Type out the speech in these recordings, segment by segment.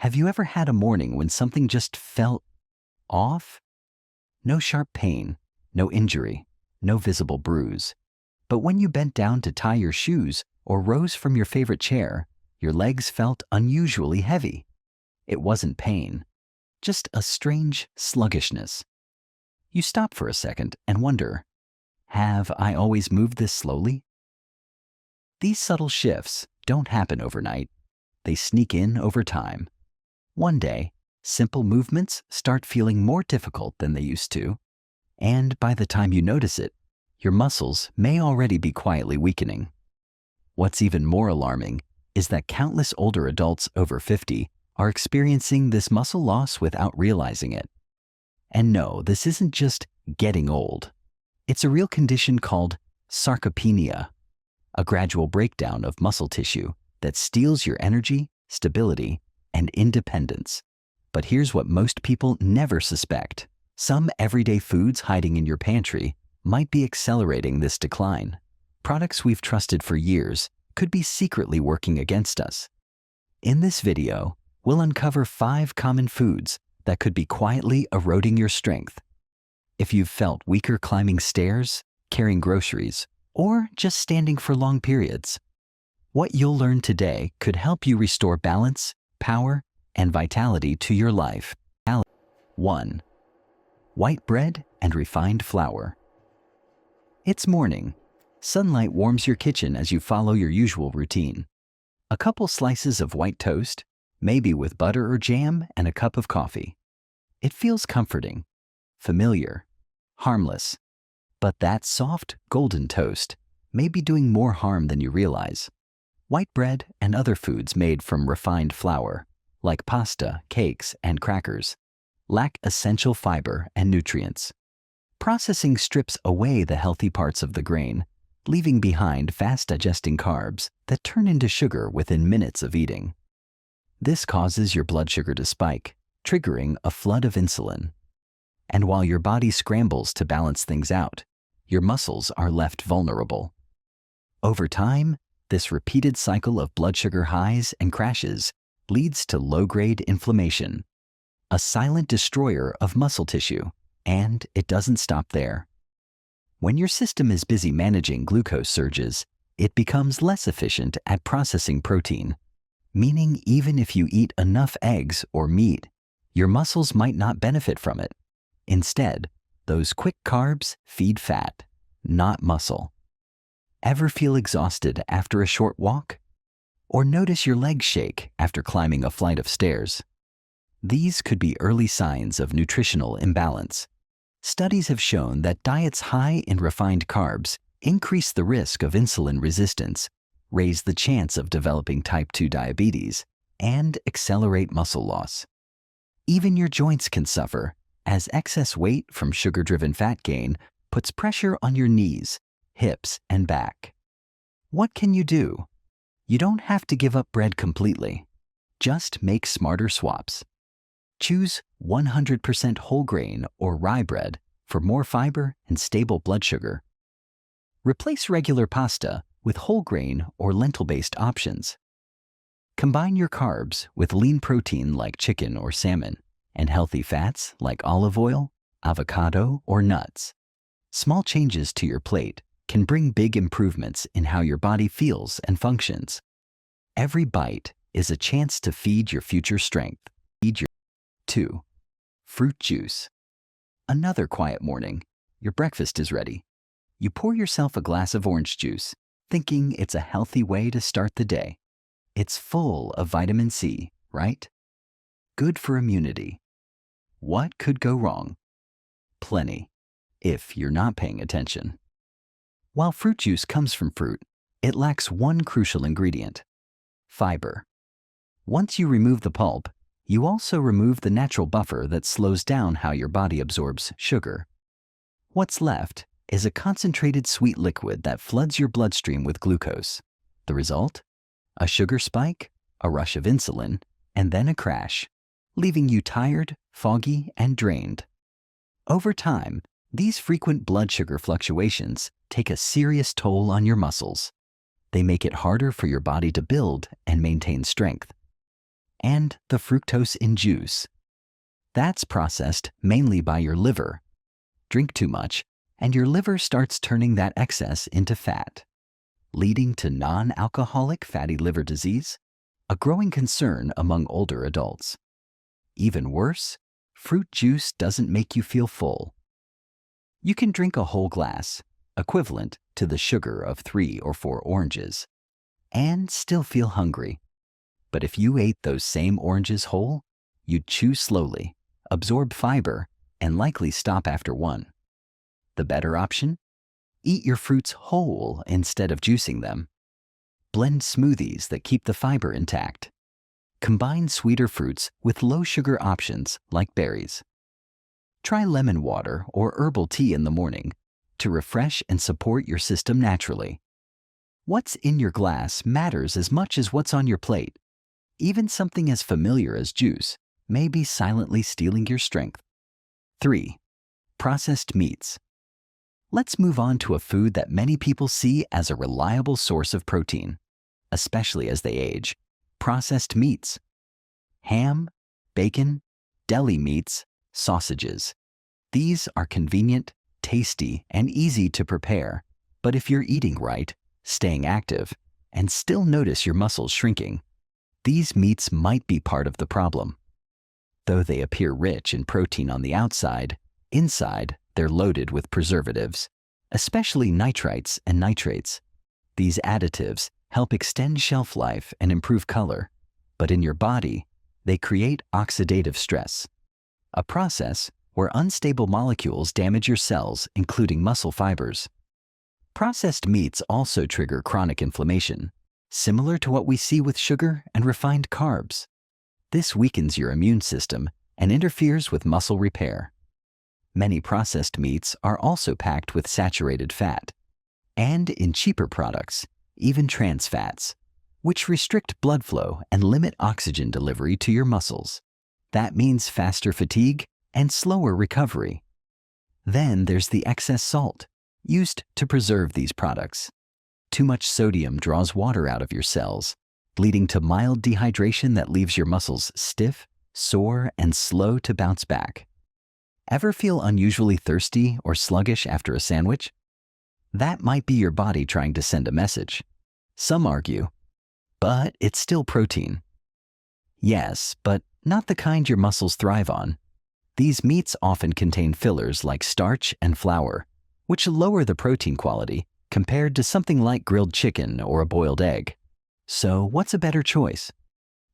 Have you ever had a morning when something just felt off? No sharp pain, no injury, no visible bruise. But when you bent down to tie your shoes or rose from your favorite chair, your legs felt unusually heavy. It wasn't pain, just a strange sluggishness. You stop for a second and wonder, have I always moved this slowly? These subtle shifts don't happen overnight. They sneak in over time. One day, simple movements start feeling more difficult than they used to, and by the time you notice it, your muscles may already be quietly weakening. What's even more alarming is that countless older adults over 50 are experiencing this muscle loss without realizing it. And no, this isn't just getting old. It's a real condition called sarcopenia, a gradual breakdown of muscle tissue that steals your energy, stability, and independence. But here's what most people never suspect. Some everyday foods hiding in your pantry might be accelerating this decline. Products we've trusted for years could be secretly working against us. In this video, we'll uncover 5 common foods that could be quietly eroding your strength. If you've felt weaker climbing stairs, carrying groceries, or just standing for long periods, what you'll learn today could help you restore balance, power, and vitality to your life. 1. White bread and refined flour. It's morning. Sunlight warms your kitchen as you follow your usual routine. A couple slices of white toast, maybe with butter or jam, and a cup of coffee. It feels comforting, familiar, harmless. But that soft, golden toast may be doing more harm than you realize. White bread and other foods made from refined flour, like pasta, cakes, and crackers, lack essential fiber and nutrients. Processing strips away the healthy parts of the grain, leaving behind fast-digesting carbs that turn into sugar within minutes of eating. This causes your blood sugar to spike, triggering a flood of insulin. And while your body scrambles to balance things out, your muscles are left vulnerable. Over time, this repeated cycle of blood sugar highs and crashes leads to low-grade inflammation, a silent destroyer of muscle tissue, and it doesn't stop there. When your system is busy managing glucose surges, it becomes less efficient at processing protein, meaning even if you eat enough eggs or meat, your muscles might not benefit from it. Instead, those quick carbs feed fat, not muscle. Ever feel exhausted after a short walk? Or notice your legs shake after climbing a flight of stairs? These could be early signs of nutritional imbalance. Studies have shown that diets high in refined carbs increase the risk of insulin resistance, raise the chance of developing type 2 diabetes, and accelerate muscle loss. Even your joints can suffer, as excess weight from sugar-driven fat gain puts pressure on your knees, hips, and back. What can you do? You don't have to give up bread completely. Just make smarter swaps. Choose 100% whole grain or rye bread for more fiber and stable blood sugar. Replace regular pasta with whole grain or lentil-based options. Combine your carbs with lean protein like chicken or salmon and healthy fats like olive oil, avocado, or nuts. Small changes to your plate can bring big improvements in how your body feels and functions. Every bite is a chance to feed your future strength. 2. Fruit juice. Another quiet morning. Your breakfast is ready. You pour yourself a glass of orange juice, thinking it's a healthy way to start the day. It's full of vitamin C, right? Good for immunity. What could go wrong? Plenty, if you're not paying attention. While fruit juice comes from fruit, it lacks one crucial ingredient: fiber. Once you remove the pulp, you also remove the natural buffer that slows down how your body absorbs sugar. What's left is a concentrated sweet liquid that floods your bloodstream with glucose. The result? A sugar spike, a rush of insulin, and then a crash, leaving you tired, foggy, and drained. Over time, these frequent blood sugar fluctuations take a serious toll on your muscles. They make it harder for your body to build and maintain strength. and the fructose in juice. That's processed mainly by your liver. Drink too much, and your liver starts turning that excess into fat, leading to non-alcoholic fatty liver disease, a growing concern among older adults. Even worse, fruit juice doesn't make you feel full. You can drink a whole glass, equivalent to the sugar of 3 or 4 oranges, and still feel hungry. But if you ate those same oranges whole, you'd chew slowly, absorb fiber, and likely stop after one. The better option? Eat your fruits whole instead of juicing them. Blend smoothies that keep the fiber intact. Combine sweeter fruits with low-sugar options like berries. Try lemon water or herbal tea in the morning to refresh and support your system naturally. What's in your glass matters as much as what's on your plate. Even something as familiar as juice may be silently stealing your strength. 3. Processed meats. Let's move on to a food that many people see as a reliable source of protein, especially as they age: processed meats. Ham, bacon, deli meats, sausages. These are convenient, tasty, and easy to prepare, but if you're eating right, staying active, and still notice your muscles shrinking, these meats might be part of the problem. Though they appear rich in protein on the outside, inside they're loaded with preservatives, especially nitrites and nitrates. These additives help extend shelf life and improve color, but in your body, they create oxidative stress, a process where unstable molecules damage your cells, including muscle fibers. Processed meats also trigger chronic inflammation, similar to what we see with sugar and refined carbs. This weakens your immune system and interferes with muscle repair. Many processed meats are also packed with saturated fat, and in cheaper products, even trans fats, which restrict blood flow and limit oxygen delivery to your muscles. That means faster fatigue and slower recovery. Then there's the excess salt, used to preserve these products. Too much sodium draws water out of your cells, leading to mild dehydration that leaves your muscles stiff, sore, and slow to bounce back. Ever feel unusually thirsty or sluggish after a sandwich? That might be your body trying to send a message. Some argue, but it's still protein. Yes, but not the kind your muscles thrive on. These meats often contain fillers like starch and flour, which lower the protein quality compared to something like grilled chicken or a boiled egg. So what's a better choice?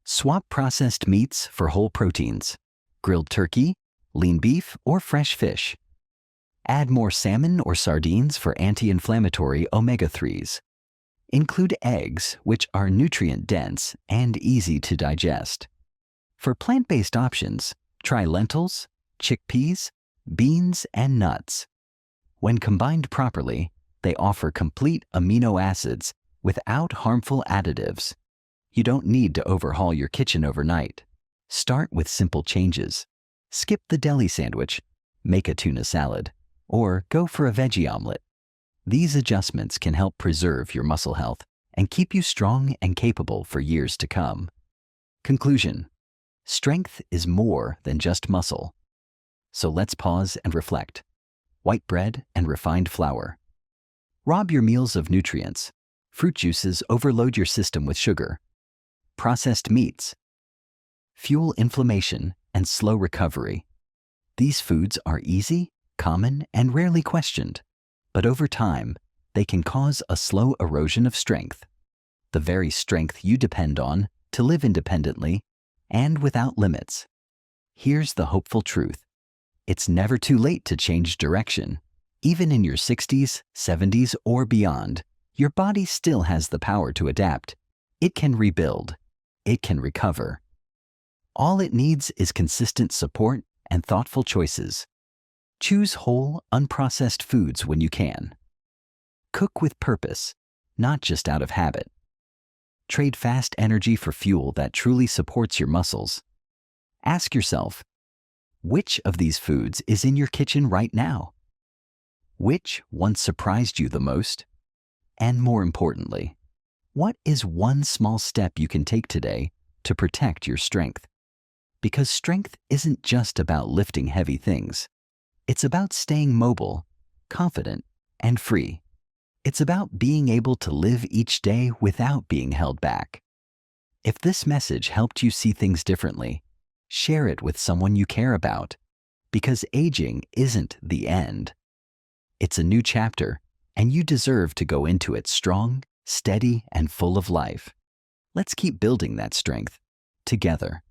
Swap processed meats for whole proteins: grilled turkey, lean beef, or fresh fish. Add more salmon or sardines for anti-inflammatory omega-3s. Include eggs, which are nutrient-dense and easy to digest. For plant-based options, try lentils, chickpeas, beans, and nuts. When combined properly, they offer complete amino acids without harmful additives. You don't need to overhaul your kitchen overnight. Start with simple changes. Skip the deli sandwich, make a tuna salad, or go for a veggie omelet. These adjustments can help preserve your muscle health and keep you strong and capable for years to come. Conclusion: strength is more than just muscle. So let's pause and reflect. White bread and refined flour rob your meals of nutrients. Fruit juices overload your system with sugar. Processed meats fuel inflammation and slow recovery. These foods are easy, common, and rarely questioned, but over time, they can cause a slow erosion of strength, the very strength you depend on to live independently and without limits. Here's the hopeful truth: it's never too late to change direction. Even in your 60s, 70s, or beyond, your body still has the power to adapt. It can rebuild. It can recover. All it needs is consistent support and thoughtful choices. Choose whole, unprocessed foods when you can. Cook with purpose, not just out of habit. Trade fast energy for fuel that truly supports your muscles. Ask yourself, which of these foods is in your kitchen right now? Which once surprised you the most? And more importantly, what is one small step you can take today to protect your strength. Because strength isn't just about lifting heavy things. It's about staying mobile, confident, and free. It's about being able to live each day without being held back. If this message helped you see things differently, share it with someone you care about. Because aging isn't the end. It's a new chapter, and you deserve to go into it strong, steady, and full of life. Let's keep building that strength together.